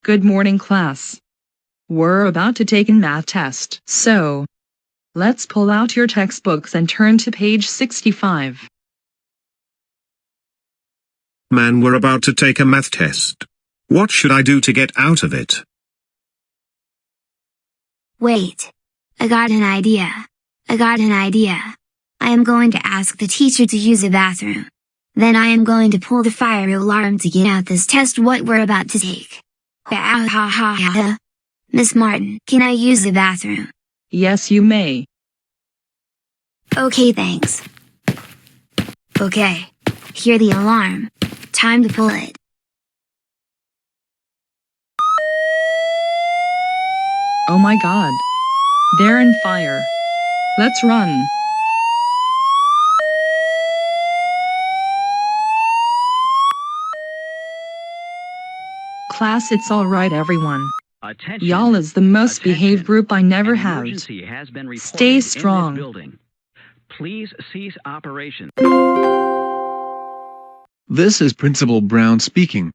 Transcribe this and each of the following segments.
Good morning, class. We're about to take a math test, so let's pull out your textbooks and turn to page 65. Man, we're about to take a math test. What should I do to get out of it? Wait. I got an idea. I am going to ask the teacher to use the bathroom. Then I am going to pull the fire alarm to get out this test what we're about to take. Miss Martin, can I use the bathroom? Yes, you may. Okay, thanks. Okay. Hear the alarm. Time to pull it. Oh my God. They're in fire. Let's run. Class, it's all right, everyone. Attention. Y'all is the most Attention. behaved group I never An had. emergency has been reported Stay in this strong. building. Please cease operation. This is Principal Brown speaking.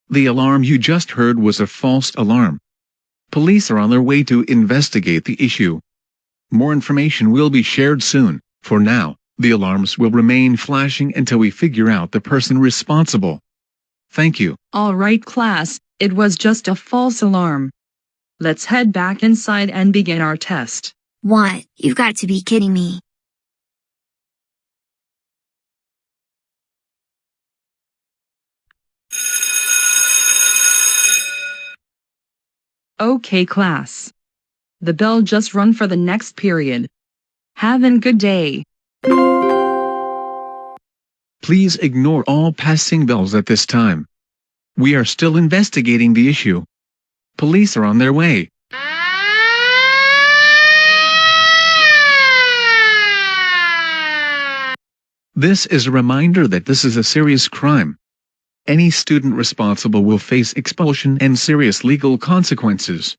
The alarm you just heard was a false alarm. Police are on their way to investigate the issue. More information will be shared soon. For now, the alarms will remain flashing until we figure out the person responsible. Thank you. All right, class, it was just a false alarm. Let's head back inside and begin our test. What? You've got to be kidding me. Okay, class. The bell just run for the next period. Have a good day. Please ignore all passing bells at this time. We are still investigating the issue. Police are on their way. This is a reminder that this is a serious crime. Any student responsible will face expulsion and serious legal consequences.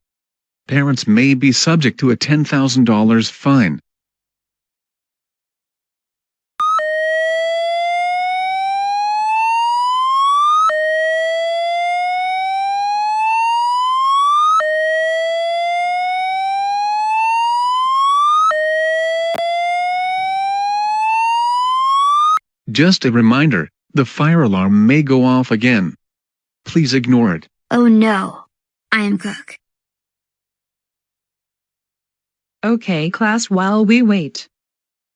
Parents may be subject to a $10,000 fine. Just a reminder, the fire alarm may go off again. Please ignore it. Oh no. I am cook. Okay, class, while we wait.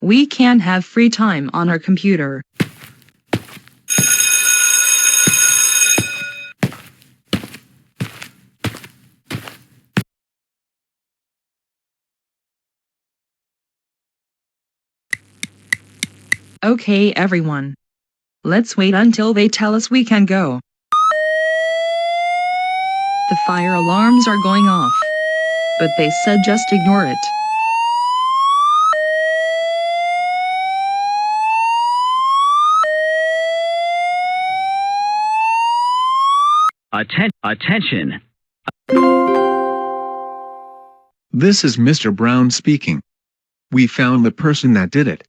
We can't have free time on our computer. Okay, everyone. Let's wait until they tell us we can go. The fire alarms are going off. But they said just ignore it. Attention. This is Mr. Brown speaking. We found the person that did it.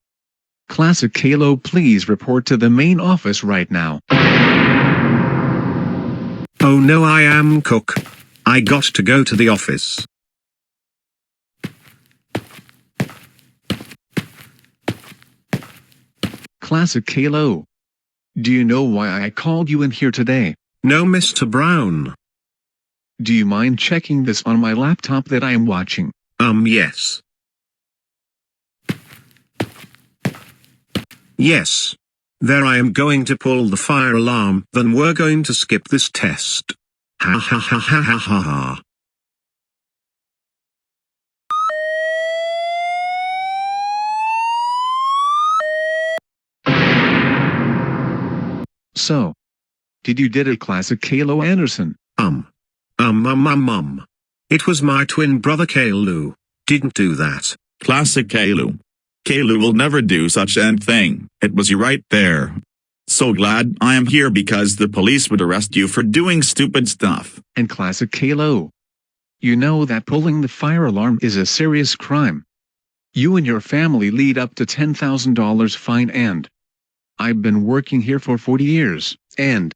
Classic Caillou, please report to the main office right now. Oh no, I am cook. I got to go to the office. Classic Caillou. Do you know why I called you in here today? No, Mr. Brown. Do you mind checking this on my laptop that I am watching? Yes. Yes. There, I am going to pull the fire alarm, then we're going to skip this test. Ha ha ha ha ha ha ha. So, did you did it, Classic Caillou Anderson? It was my twin brother Caillou. Didn't do that. Classic Caillou. Caillou will never do such a thing. It was you right there. So glad I am here because the police would arrest you for doing stupid stuff. And Classic Caillou. You know that pulling the fire alarm is a serious crime. You and your family lead up to $10,000 fine, and I've been working here for 40 years, and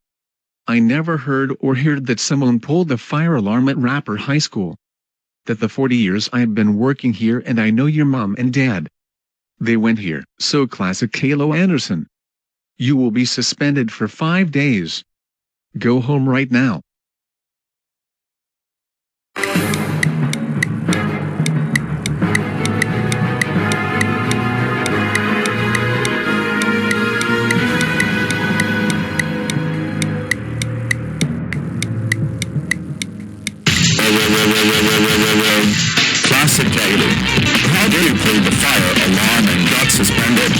I never heard or heard that someone pulled the fire alarm at Rapper High School. That the 40 years I've been working here and I know your mom and dad. They went here, so classic Caillou Anderson. You will be suspended for 5 days. Go home right now. Classic Caillou. How dare you pull the fire alarm and got suspended?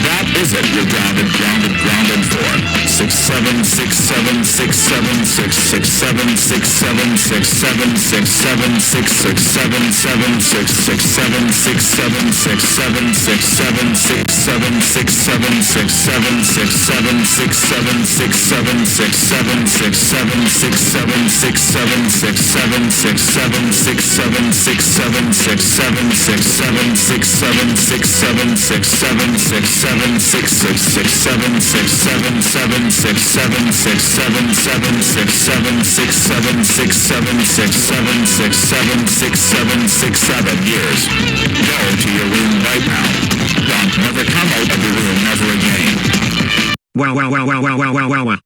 That is it. You're grounded for 6 7 6 7 6 7 6 6 7 6 7 6 7 6 7 6 6 7 7 6 6 7 6 7 6 7 6 7 6 7 6 7 6 7 6 7 6 7 6 7 6 7 6 7 6 7 6 7 6 7 6 7 6 7 6 7 6 7 6 7 6 7 6 7 6 7 6 7 6 6 6 7 6 7 7 6 7 6 7 7 6 7 6 7 6 7 6 7 6 7 6 7 6 7 years. Go to your room right now. Don't never come out of your room ever again. Wow.